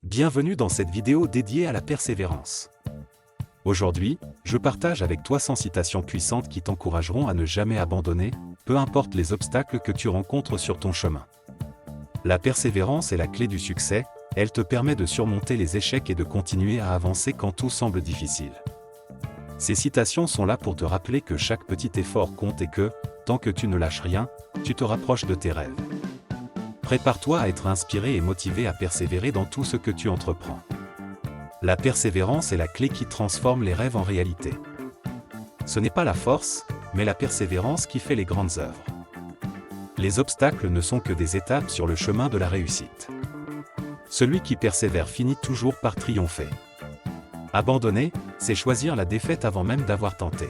Bienvenue dans cette vidéo dédiée à la persévérance. Aujourd'hui, je partage avec toi 100 citations puissantes qui t'encourageront à ne jamais abandonner, peu importe les obstacles que tu rencontres sur ton chemin. La persévérance est la clé du succès, elle te permet de surmonter les échecs et de continuer à avancer quand tout semble difficile. Ces citations sont là pour te rappeler que chaque petit effort compte et que, tant que tu ne lâches rien, tu te rapproches de tes rêves. Prépare-toi à être inspiré et motivé à persévérer dans tout ce que tu entreprends. La persévérance est la clé qui transforme les rêves en réalité. Ce n'est pas la force, mais la persévérance qui fait les grandes œuvres. Les obstacles ne sont que des étapes sur le chemin de la réussite. Celui qui persévère finit toujours par triompher. Abandonner, c'est choisir la défaite avant même d'avoir tenté.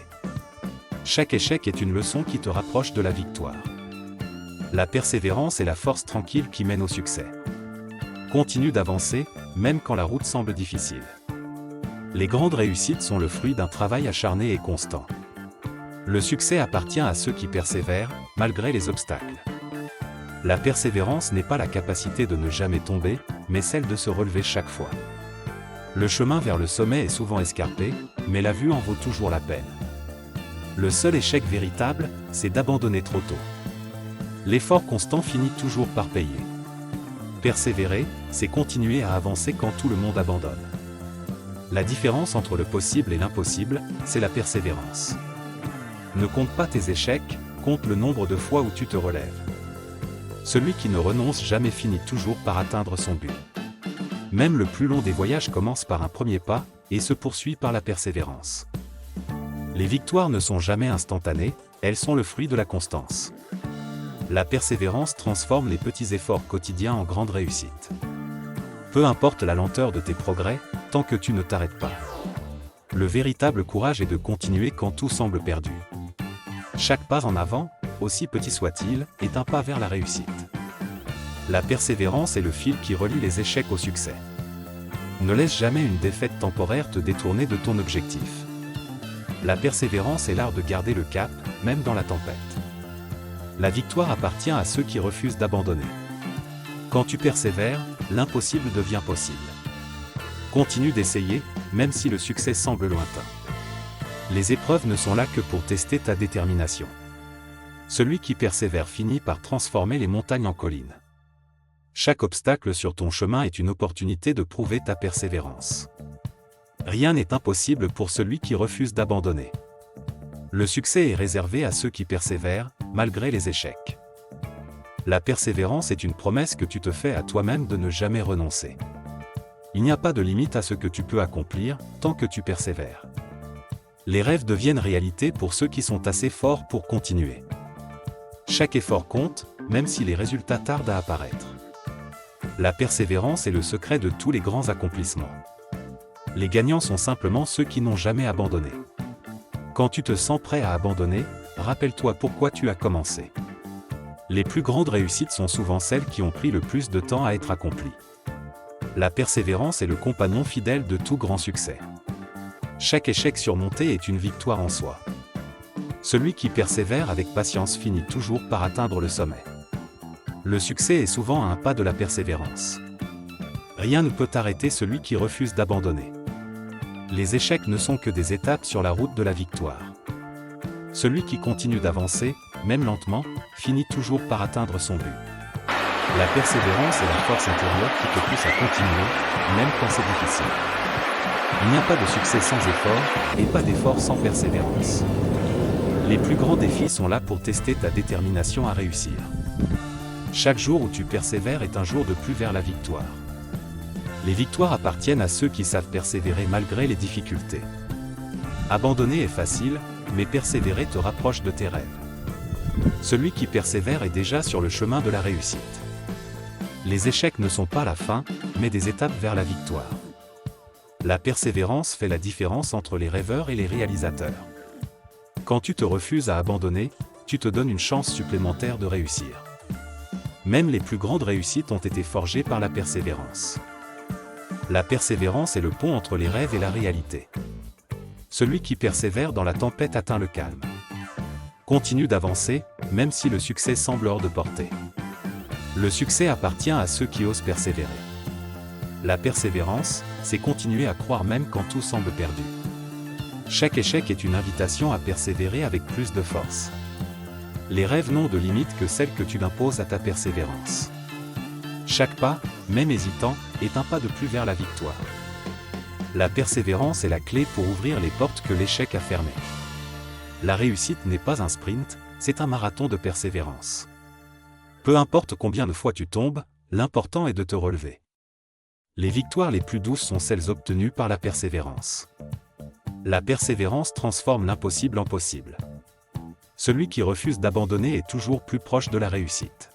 Chaque échec est une leçon qui te rapproche de la victoire. La persévérance est la force tranquille qui mène au succès. Continue d'avancer, même quand la route semble difficile. Les grandes réussites sont le fruit d'un travail acharné et constant. Le succès appartient à ceux qui persévèrent, malgré les obstacles. La persévérance n'est pas la capacité de ne jamais tomber, mais celle de se relever chaque fois. Le chemin vers le sommet est souvent escarpé, mais la vue en vaut toujours la peine. Le seul échec véritable, c'est d'abandonner trop tôt. L'effort constant finit toujours par payer. Persévérer, c'est continuer à avancer quand tout le monde abandonne. La différence entre le possible et l'impossible, c'est la persévérance. Ne compte pas tes échecs, compte le nombre de fois où tu te relèves. Celui qui ne renonce jamais finit toujours par atteindre son but. Même le plus long des voyages commence par un premier pas, et se poursuit par la persévérance. Les victoires ne sont jamais instantanées, elles sont le fruit de la constance. La persévérance transforme les petits efforts quotidiens en grandes réussites. Peu importe la lenteur de tes progrès, tant que tu ne t'arrêtes pas. Le véritable courage est de continuer quand tout semble perdu. Chaque pas en avant, aussi petit soit-il, est un pas vers la réussite. La persévérance est le fil qui relie les échecs au succès. Ne laisse jamais une défaite temporaire te détourner de ton objectif. La persévérance est l'art de garder le cap, même dans la tempête. La victoire appartient à ceux qui refusent d'abandonner. Quand tu persévères, l'impossible devient possible. Continue d'essayer, même si le succès semble lointain. Les épreuves ne sont là que pour tester ta détermination. Celui qui persévère finit par transformer les montagnes en collines. Chaque obstacle sur ton chemin est une opportunité de prouver ta persévérance. Rien n'est impossible pour celui qui refuse d'abandonner. Le succès est réservé à ceux qui persévèrent, malgré les échecs. La persévérance est une promesse que tu te fais à toi-même de ne jamais renoncer. Il n'y a pas de limite à ce que tu peux accomplir, tant que tu persévères. Les rêves deviennent réalité pour ceux qui sont assez forts pour continuer. Chaque effort compte, même si les résultats tardent à apparaître. La persévérance est le secret de tous les grands accomplissements. Les gagnants sont simplement ceux qui n'ont jamais abandonné. Quand tu te sens prêt à abandonner, rappelle-toi pourquoi tu as commencé. Les plus grandes réussites sont souvent celles qui ont pris le plus de temps à être accomplies. La persévérance est le compagnon fidèle de tout grand succès. Chaque échec surmonté est une victoire en soi. Celui qui persévère avec patience finit toujours par atteindre le sommet. Le succès est souvent à un pas de la persévérance. Rien ne peut arrêter celui qui refuse d'abandonner. Les échecs ne sont que des étapes sur la route de la victoire. Celui qui continue d'avancer, même lentement, finit toujours par atteindre son but. La persévérance est la force intérieure qui te pousse à continuer, même quand c'est difficile. Il n'y a pas de succès sans effort, et pas d'effort sans persévérance. Les plus grands défis sont là pour tester ta détermination à réussir. Chaque jour où tu persévères est un jour de plus vers la victoire. Les victoires appartiennent à ceux qui savent persévérer malgré les difficultés. Abandonner est facile, mais persévérer te rapproche de tes rêves. Celui qui persévère est déjà sur le chemin de la réussite. Les échecs ne sont pas la fin, mais des étapes vers la victoire. La persévérance fait la différence entre les rêveurs et les réalisateurs. Quand tu te refuses à abandonner, tu te donnes une chance supplémentaire de réussir. Même les plus grandes réussites ont été forgées par la persévérance. La persévérance est le pont entre les rêves et la réalité. Celui qui persévère dans la tempête atteint le calme. Continue d'avancer, même si le succès semble hors de portée. Le succès appartient à ceux qui osent persévérer. La persévérance, c'est continuer à croire même quand tout semble perdu. Chaque échec est une invitation à persévérer avec plus de force. Les rêves n'ont de limite que celles que tu imposes à ta persévérance. Chaque pas, même hésitant, est un pas de plus vers la victoire. La persévérance est la clé pour ouvrir les portes que l'échec a fermées. La réussite n'est pas un sprint, c'est un marathon de persévérance. Peu importe combien de fois tu tombes, l'important est de te relever. Les victoires les plus douces sont celles obtenues par la persévérance. La persévérance transforme l'impossible en possible. Celui qui refuse d'abandonner est toujours plus proche de la réussite.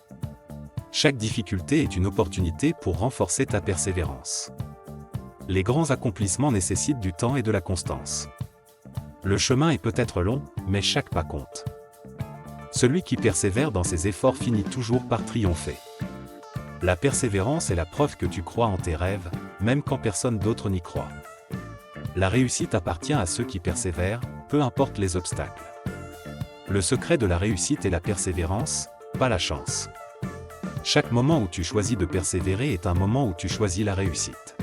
Chaque difficulté est une opportunité pour renforcer ta persévérance. Les grands accomplissements nécessitent du temps et de la constance. Le chemin est peut-être long, mais chaque pas compte. Celui qui persévère dans ses efforts finit toujours par triompher. La persévérance est la preuve que tu crois en tes rêves, même quand personne d'autre n'y croit. La réussite appartient à ceux qui persévèrent, peu importe les obstacles. Le secret de la réussite est la persévérance, pas la chance. Chaque moment où tu choisis de persévérer est un moment où tu choisis la réussite.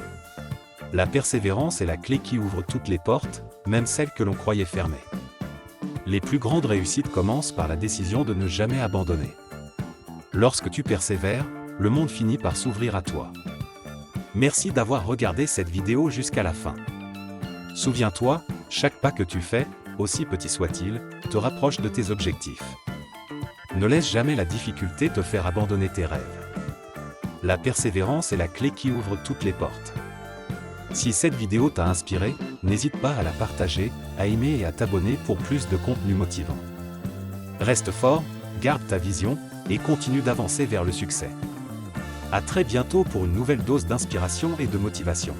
La persévérance est la clé qui ouvre toutes les portes, même celles que l'on croyait fermées. Les plus grandes réussites commencent par la décision de ne jamais abandonner. Lorsque tu persévères, le monde finit par s'ouvrir à toi. Merci d'avoir regardé cette vidéo jusqu'à la fin. Souviens-toi, chaque pas que tu fais, aussi petit soit-il, te rapproche de tes objectifs. Ne laisse jamais la difficulté te faire abandonner tes rêves. La persévérance est la clé qui ouvre toutes les portes. Si cette vidéo t'a inspiré, n'hésite pas à la partager, à aimer et à t'abonner pour plus de contenu motivant. Reste fort, garde ta vision, et continue d'avancer vers le succès. À très bientôt pour une nouvelle dose d'inspiration et de motivation.